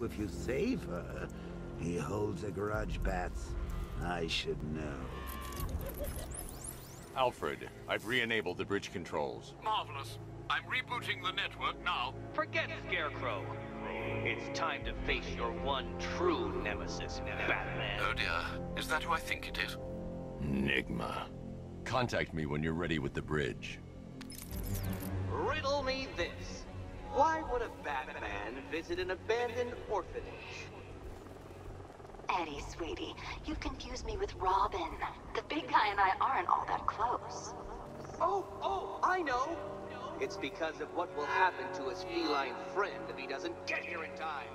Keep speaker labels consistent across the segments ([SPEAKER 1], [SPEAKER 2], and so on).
[SPEAKER 1] If you save her, he holds a grudge, Bats. I should know.
[SPEAKER 2] Alfred, I've re-enabled the bridge controls.
[SPEAKER 3] Marvelous. I'm rebooting the network now.
[SPEAKER 4] Forget Scarecrow. It's time to face your one true nemesis, Batman.
[SPEAKER 3] Oh dear. Is that who I think it is?
[SPEAKER 2] Enigma. Contact me when you're ready with the bridge.
[SPEAKER 4] Riddle me this. Why would a Batman visit an abandoned orphanage?
[SPEAKER 5] Eddie, sweetie, you've confused me with Robin. The big guy and I aren't all that close.
[SPEAKER 4] Oh, I know. It's because of what will happen to his feline friend if he doesn't get here in time.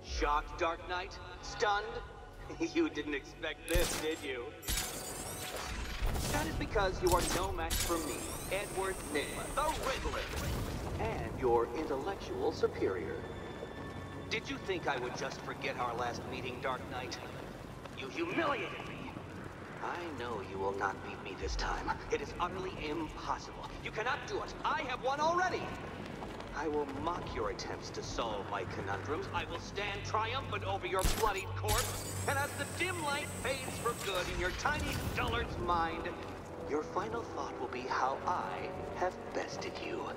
[SPEAKER 4] Shocked, Dark Knight? Stunned? You didn't expect this, did you? That is because you are no match for me, Edward Nygma, the Riddler, and your intellectual superior. Did you think I would just forget our last meeting, Dark Knight? You humiliated me. I know you will not beat me this time. It is utterly impossible. You cannot do it. I have won already. I will mock your attempts to solve my conundrums. I will stand triumphant over your bloodied corpse. And as the dim light fades for good in your tiny dullard's mind, your final thought will be how I have bested you.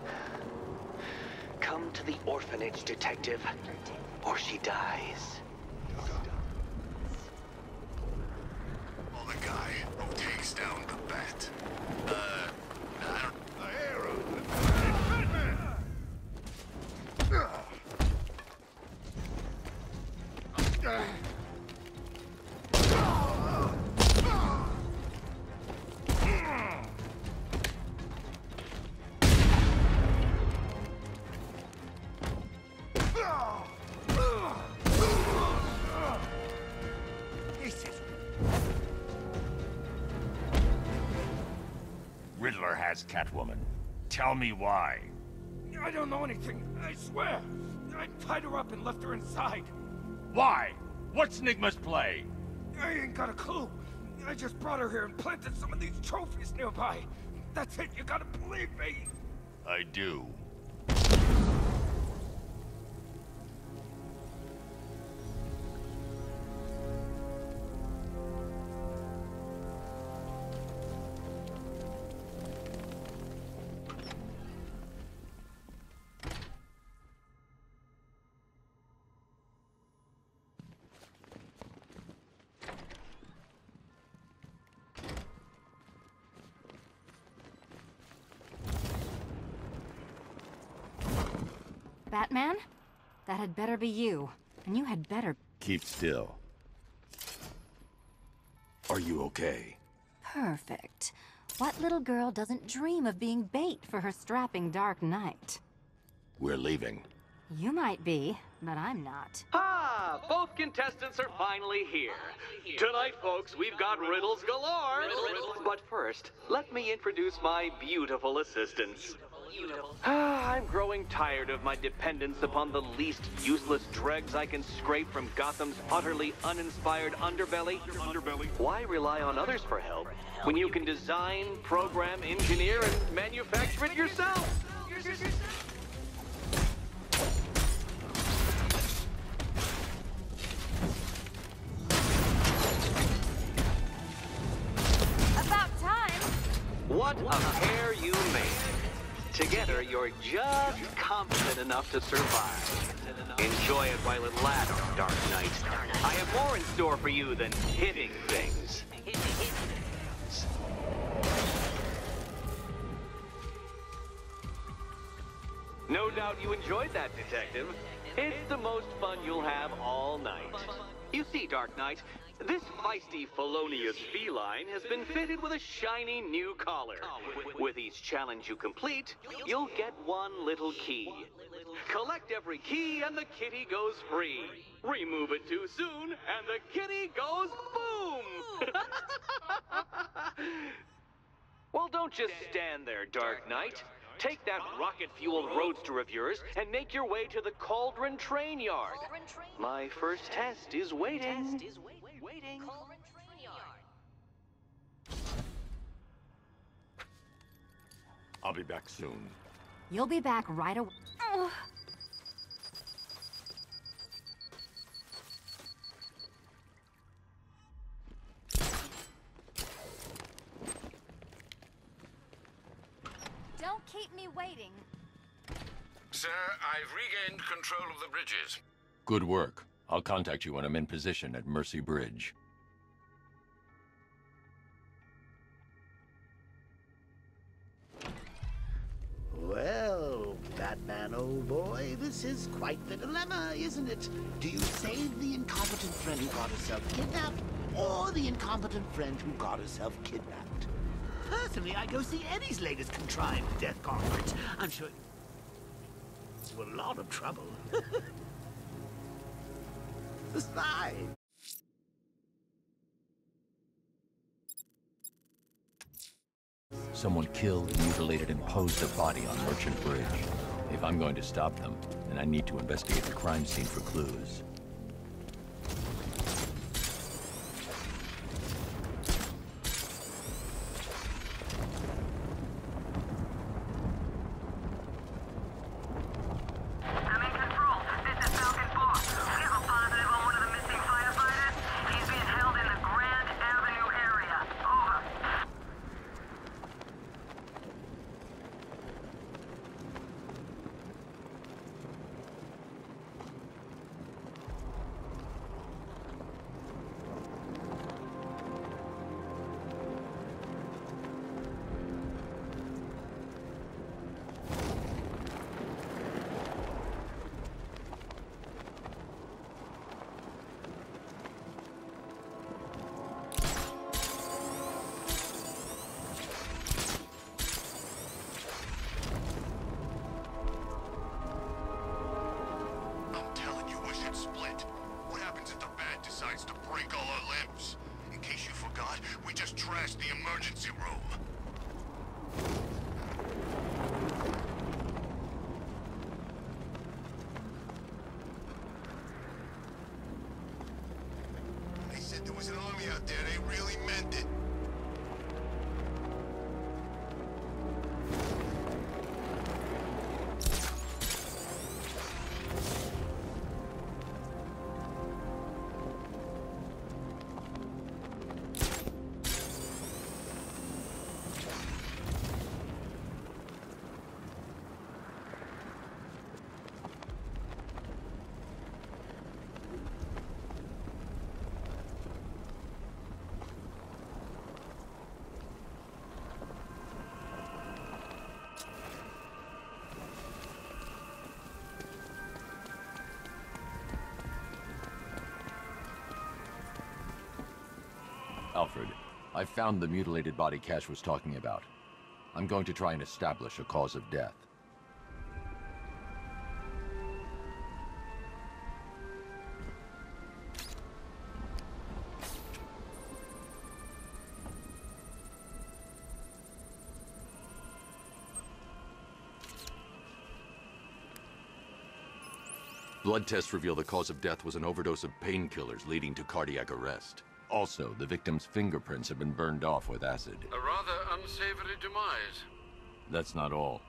[SPEAKER 4] Come to the orphanage, detective, or she dies.
[SPEAKER 3] Well, the guy who takes down the bat. I don't... The hero! Batman!
[SPEAKER 6] Riddler has Catwoman. Tell me why.
[SPEAKER 7] I don't know anything, I swear. I tied her up and left her inside.
[SPEAKER 6] Why? What's Nygma's play?
[SPEAKER 7] I ain't got a clue. I just brought her here and planted some of these trophies nearby. That's it, you gotta believe me.
[SPEAKER 6] I do.
[SPEAKER 5] Batman? That had better be you. And you had better...
[SPEAKER 2] Keep still. Are you okay?
[SPEAKER 5] Perfect. What little girl doesn't dream of being bait for her strapping Dark Knight?
[SPEAKER 2] We're leaving.
[SPEAKER 5] You might be, but I'm not.
[SPEAKER 4] Ah, both contestants are finally here. Tonight, folks, we've got riddles galore. But first, let me introduce my beautiful assistants. I'm growing tired of my dependence upon the least useless dregs I can scrape from Gotham's utterly uninspired underbelly. Why rely on others for help when you can design, program, engineer, and manufacture it yourself?
[SPEAKER 5] About time!
[SPEAKER 4] What a pair you made. Together, you're just competent enough to survive. Enjoy it while it lasts, Dark Knight. I have more in store for you than hitting things. No doubt you enjoyed that, Detective. It's the most fun you'll have all night. You see, Dark Knight, this feisty, felonious feline has been fitted with a shiny new collar. With each challenge you complete, you'll get one little key. Collect every key and the kitty goes free. Remove it too soon and the kitty goes boom! Well, don't just stand there, Dark Knight. Take that rocket-fueled roadster of yours and make your way to the Cauldron Train Yard. My first test is waiting.
[SPEAKER 2] I'll be back soon.
[SPEAKER 5] You'll be back right away.
[SPEAKER 8] keep me waiting.
[SPEAKER 3] Sir, I've regained control of the bridges.
[SPEAKER 2] Good work. I'll contact you when I'm in position at Mercy Bridge.
[SPEAKER 1] Well, Batman, old boy, this is quite the dilemma, isn't it? Do you save the incompetent friend who got herself kidnapped, or the incompetent friend who got herself kidnapped? Personally, I'd go see Eddie's latest contrived death conference. I'm sure it's a lot of trouble. Besides,
[SPEAKER 2] Someone killed, mutilated, and posed a body on Merchant Bridge. If I'm going to stop them, then I need to investigate the crime scene for clues.
[SPEAKER 9] I'm in control. This is Falcon 4. We have a positive on one of the missing firefighters. He's being held in the Grand Avenue area. Over.
[SPEAKER 3] I'm telling you, we should split. What happens if the Bat decides to break all our limbs? In case you forgot, we just trashed the emergency room. They said there was an army out there. They really meant it.
[SPEAKER 2] Alfred, I found the mutilated body Cash was talking about. I'm going to try and establish a cause of death. Blood tests reveal the cause of death was an overdose of painkillers leading to cardiac arrest. Also, the victim's fingerprints have been burned off with acid.
[SPEAKER 10] A rather unsavory demise.
[SPEAKER 2] That's not all.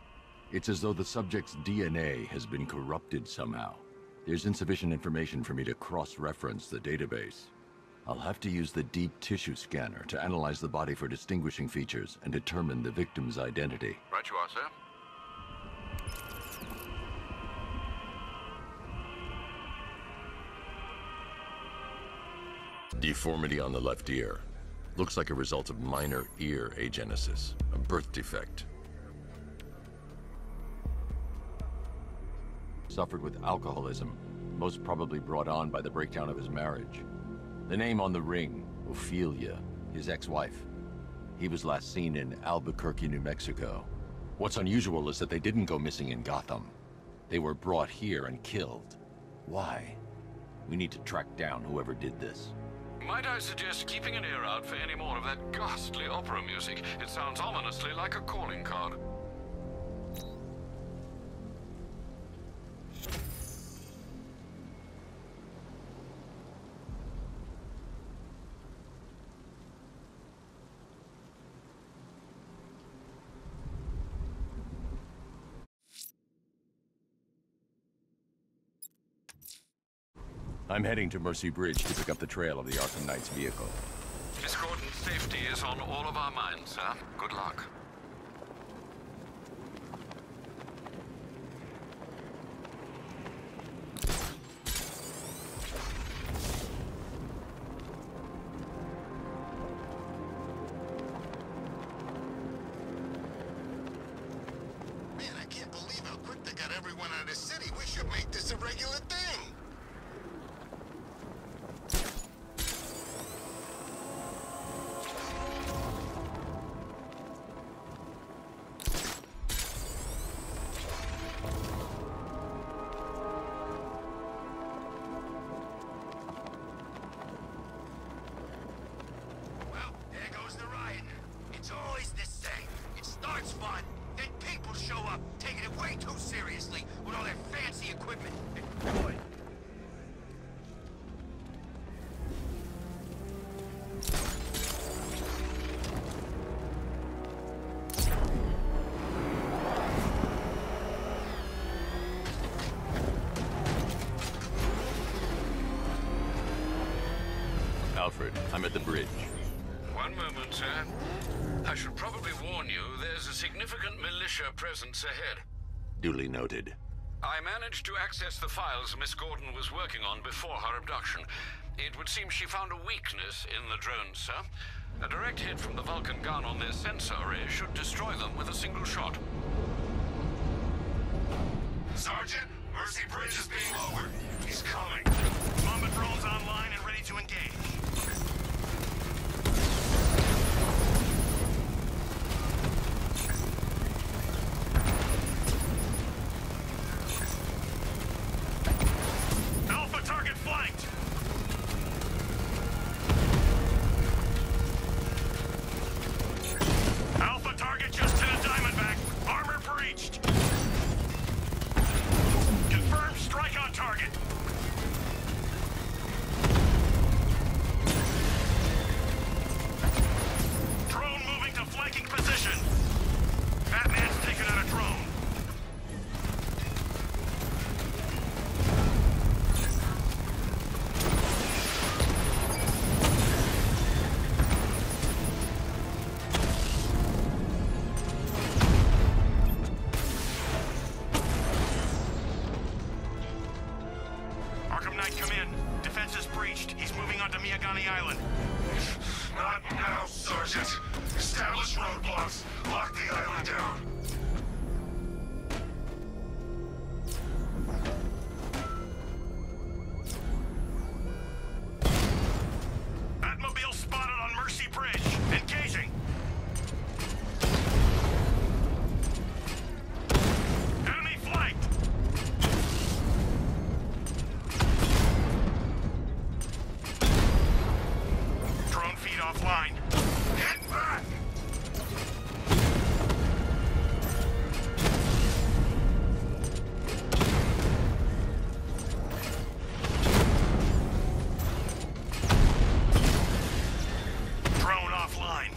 [SPEAKER 2] It's as though the subject's DNA has been corrupted somehow. There's insufficient information for me to cross-reference the database. I'll have to use the deep tissue scanner to analyze the body for distinguishing features and determine the victim's identity.
[SPEAKER 10] Right you are, sir.
[SPEAKER 2] Deformity on the left ear. Looks like a result of minor ear agenesis, a birth defect. Suffered with alcoholism, most probably brought on by the breakdown of his marriage. The name on the ring, Ophelia, his ex-wife. He was last seen in Albuquerque, New Mexico. What's unusual is that they didn't go missing in Gotham. They were brought here and killed. Why? We need to track down whoever did this.
[SPEAKER 10] Might I suggest keeping an ear out for any more of that ghastly opera music? It sounds ominously like a calling card.
[SPEAKER 2] I'm heading to Mercy Bridge to pick up the trail of the Arkham Knight's vehicle.
[SPEAKER 10] Discordant safety is on all of our minds, sir. Good luck.
[SPEAKER 3] the thing! Well, there goes the riot. It's always the same. It starts fun, then people show up, taking it way too seriously with all their fancy equipment. And boy,
[SPEAKER 2] Alfred, I'm at the bridge.
[SPEAKER 10] One moment, sir. I should probably warn you, there's a significant militia presence ahead.
[SPEAKER 2] Duly noted.
[SPEAKER 10] I managed to access the files Miss Gordon was working on before her abduction. It would seem she found a weakness in the drones, sir. A direct hit from the Vulcan gun on their sensor array should destroy them with a single shot.
[SPEAKER 3] Sergeant, Mercy Bridge is being lowered. He's coming. Mamba drones online and ready to engage. Alpha target flanked. Alpha target just hit a Diamondback. Armor breached. Confirmed strike on target. Drone moving to flanking position. Batman's taken out a drone. Arkham Knight, come in. Defense is breached. He's moving onto Miyagani Island. Not now, Sergeant. Establish roadblocks. Lock the island down. Batmobile spotted on Mercy Bridge. Engaging. Enemy flanked. Drone feed offline. Hit back! Drone offline.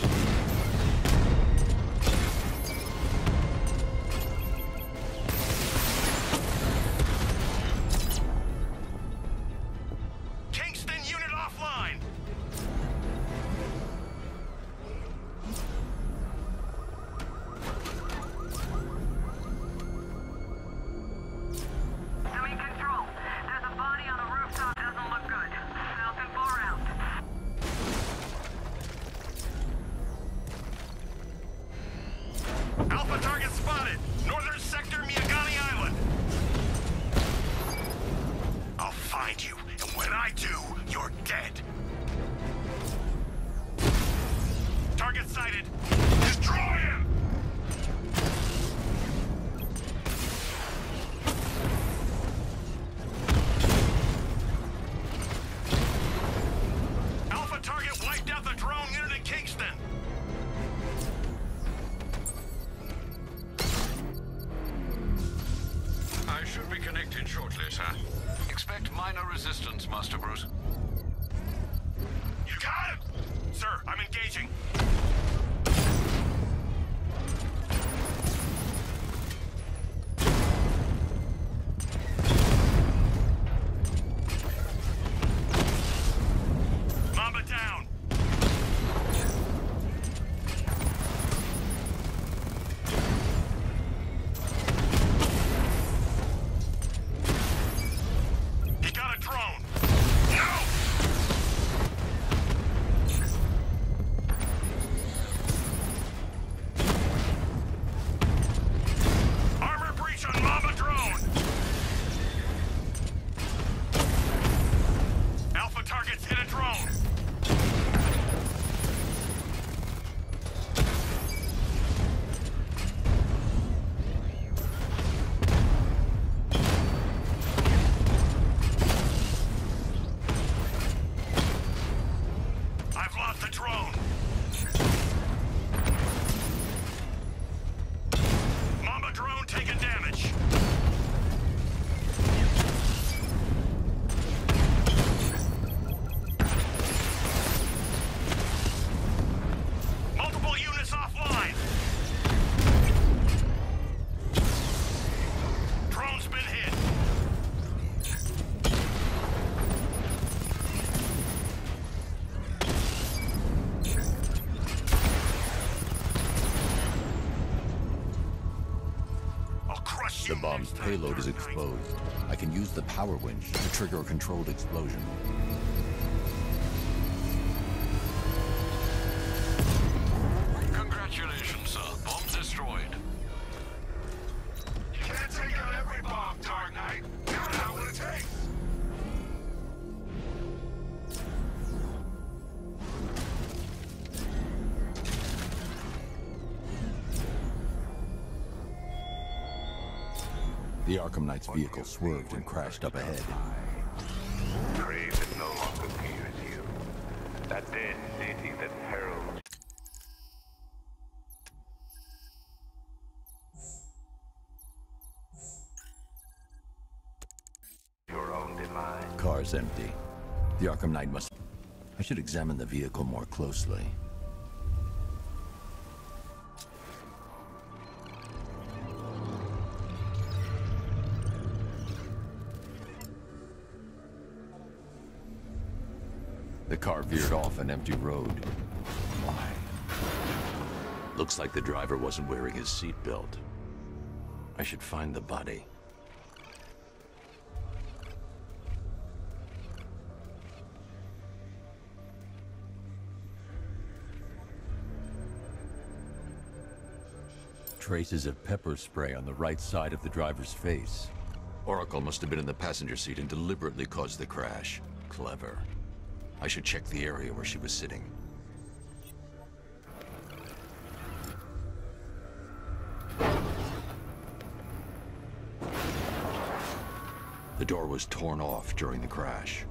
[SPEAKER 3] Kingston unit offline.
[SPEAKER 9] Doing control. There's a body on the rooftop. Doesn't look good. Falcon 4 out.
[SPEAKER 3] Alpha target spotted. Northern sector, Miyagani Island. I'll find you, and when I do, you're dead. Target sighted. Destroy him! Alpha target wiped out the drone unit in Kingston.
[SPEAKER 10] I should be connected shortly, sir. Expect minor resistance, Master Bruce.
[SPEAKER 3] You got him! Sir, I'm engaging. Mamba down. He got a drone. No!
[SPEAKER 2] bomb's payload is exposed. I can use the power winch to trigger a controlled explosion.
[SPEAKER 10] Congratulations, sir. Bomb destroyed.
[SPEAKER 3] You can't take out every bomb, Dark Knight. You don't know what it takes.
[SPEAKER 2] The Arkham Knight's vehicle swerved and crashed up ahead.
[SPEAKER 8] Craven no longer fears you. That dead city that heralds your own demise.
[SPEAKER 2] Car's empty. The Arkham Knight must... I should examine the vehicle more closely. The car veered off an empty road. Why? Looks like the driver wasn't wearing his seatbelt. I should find the body. Traces of pepper spray on the right side of the driver's face. Oracle must have been in the passenger seat and deliberately caused the crash. Clever. I should check the area where she was sitting. The door was torn off during the crash.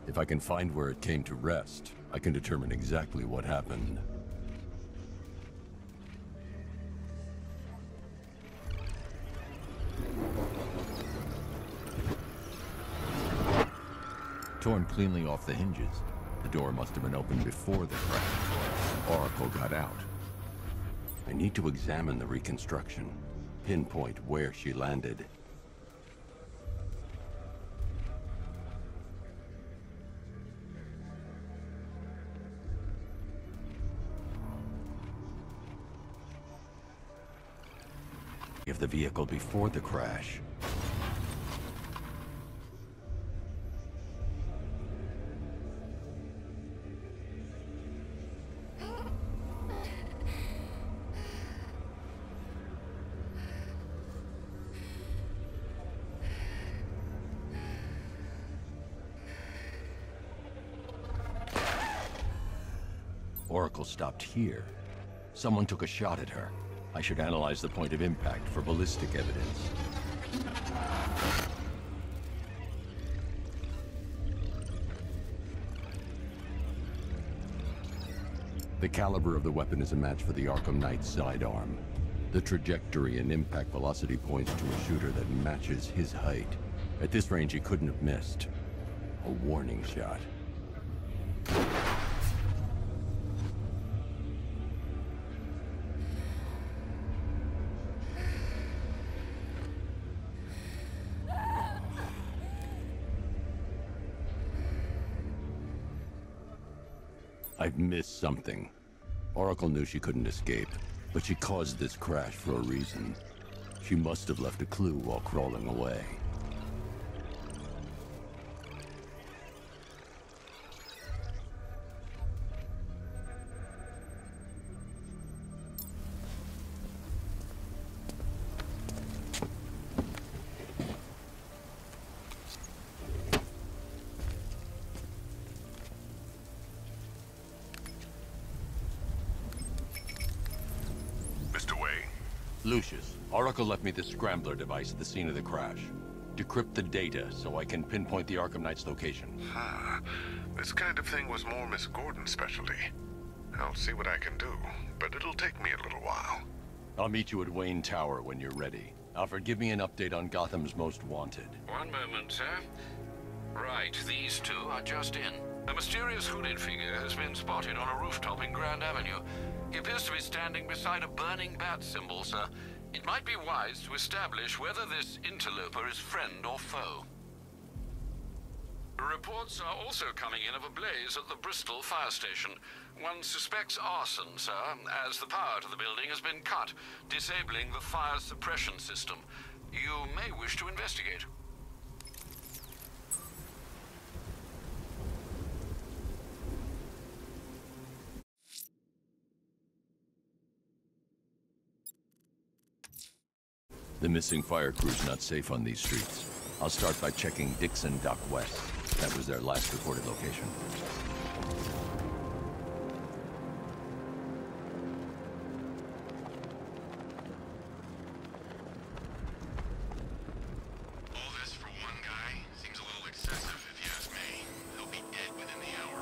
[SPEAKER 2] If I can find where it came to rest, I can determine exactly what happened. Torn cleanly off the hinges. The door must have been opened before the crash. Oracle got out. I need to examine the reconstruction, pinpoint where she landed. Of the vehicle before the crash. Oracle stopped here. Someone took a shot at her. I should analyze the point of impact for ballistic evidence. The caliber of the weapon is a match for the Arkham Knight's sidearm. The trajectory and impact velocity points to a shooter that matches his height. At this range, he couldn't have missed. A warning shot. I've missed something. Oracle knew she couldn't escape, but she caused this crash for a reason. She must have left a clue while crawling away. Lucius, Oracle left me the scrambler device at the scene of the crash. Decrypt the data so I can pinpoint the Arkham Knight's location.
[SPEAKER 11] This kind of thing was more Miss Gordon's specialty. I'll see what I can do, but it'll take me a little while.
[SPEAKER 2] I'll meet you at Wayne Tower when you're ready. Alfred, give me an update on Gotham's Most Wanted.
[SPEAKER 10] One moment, sir. Right, these two are just in. A mysterious hooded figure has been spotted on a rooftop in Grand Avenue. He appears to be standing beside a burning bat symbol, sir. It might be wise to establish whether this interloper is friend or foe. Reports are also coming in of a blaze at the Bristol fire station. One suspects arson, sir, as the power to the building has been cut, disabling the fire suppression system. you may wish to investigate.
[SPEAKER 2] The missing fire crew's not safe on these streets. I'll start by checking Dixon Dock West. That was their last reported location.
[SPEAKER 3] All this for one guy seems a little excessive, if you ask me. He'll be dead within the hour.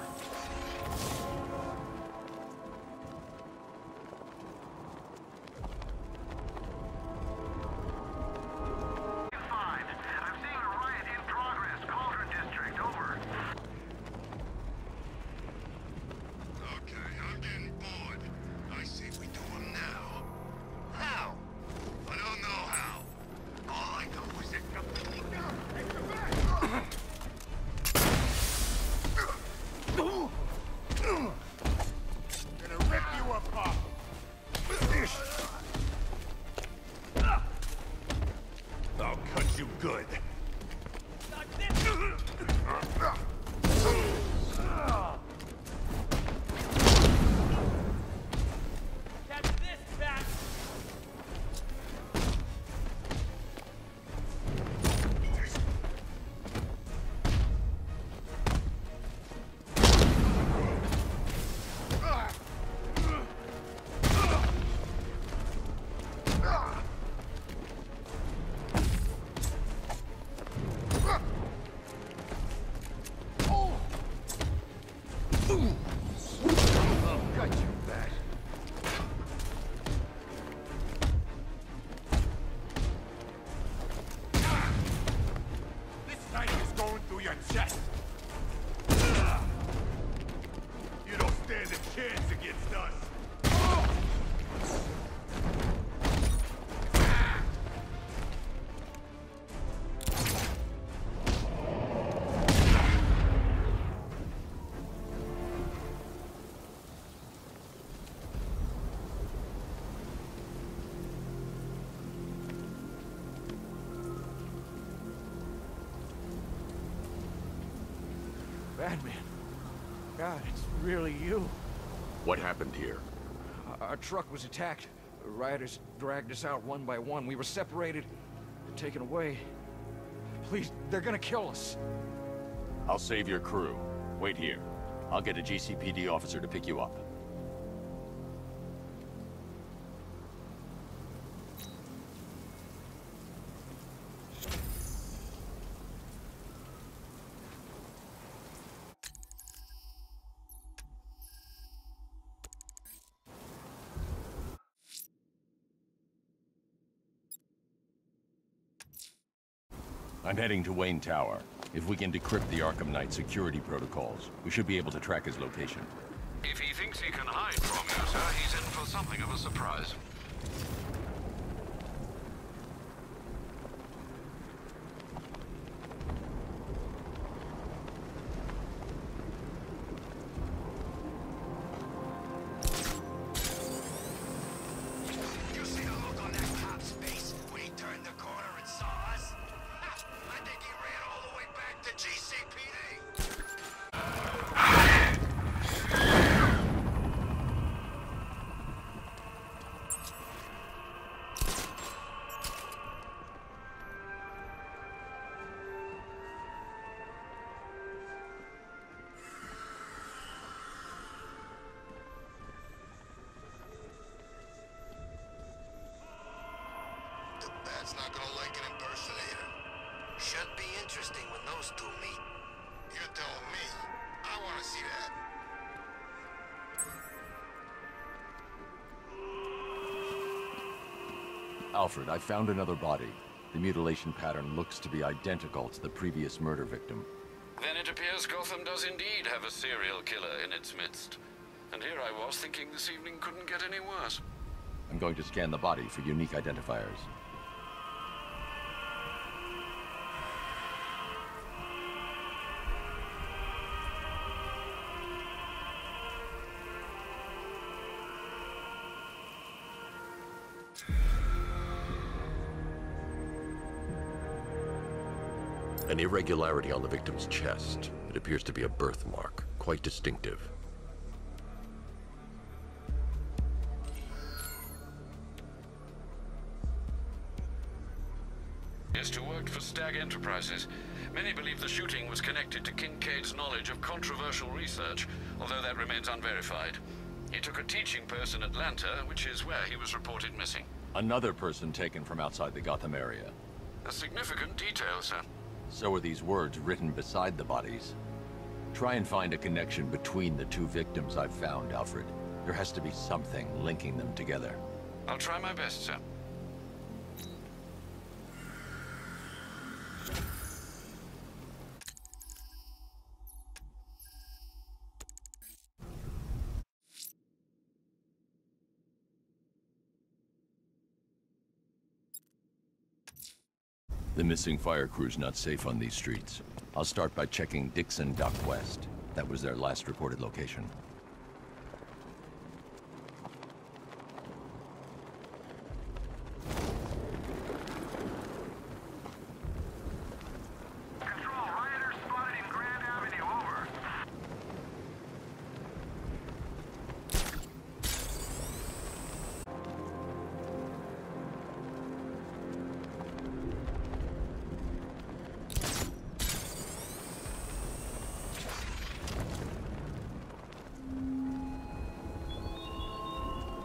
[SPEAKER 9] I'm seeing a riot in progress. Cauldron District, over.
[SPEAKER 3] Okay, I'm getting bored. I say we do them now. How? I don't know how. All I know is that gonna rip you apart. I'll cut you good.
[SPEAKER 7] Catch this, bat! I'll cut you, bat. This knife is going through your chest. You don't stand a chance against us. Batman. God, it's really you.
[SPEAKER 2] What happened here?
[SPEAKER 7] Our truck was attacked. The rioters dragged us out one by one. We were separated, taken away. Please, they're gonna kill us.
[SPEAKER 2] I'll save your crew. Wait here. I'll get a GCPD officer to pick you up. I'm heading to Wayne Tower. If we can decrypt the Arkham Knight security protocols, we should be able to track his location.
[SPEAKER 10] If he thinks he can hide from you, sir, he's in for something of a surprise.
[SPEAKER 3] You see the look on that cop's face when he turned the corner and saw us? I think he ran all the way back to GCPD. The bat's not gonna like an impersonator. Should be interesting when those two meet. You're telling me. I wanna see that.
[SPEAKER 2] Alfred, I found another body. The mutilation pattern looks to be identical to the previous murder victim.
[SPEAKER 10] Then it appears Gotham does indeed have a serial killer in its midst. And here I was thinking this evening couldn't get any worse.
[SPEAKER 2] I'm going to scan the body for unique identifiers.
[SPEAKER 12] An irregularity on the victim's chest. It appears to be a birthmark, quite distinctive.
[SPEAKER 10] Who worked for Stag Enterprises. Many believe the shooting was connected to Kincaid's knowledge of controversial research, although that remains unverified. He took a teaching post in Atlanta, which is where he was reported missing.
[SPEAKER 2] Another person taken from outside the Gotham area.
[SPEAKER 10] A significant detail, sir.
[SPEAKER 2] So are these words written beside the bodies. Try and find a connection between the two victims I've found, Alfred. There has to be something linking them together.
[SPEAKER 10] I'll try my best, sir.
[SPEAKER 2] The missing fire crew's not safe on these streets. I'll start by checking Dixon Dock West. That was their last reported location.
[SPEAKER 9] Control, rioters spotted in Grand Avenue, over.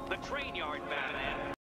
[SPEAKER 4] The train yard, Batman.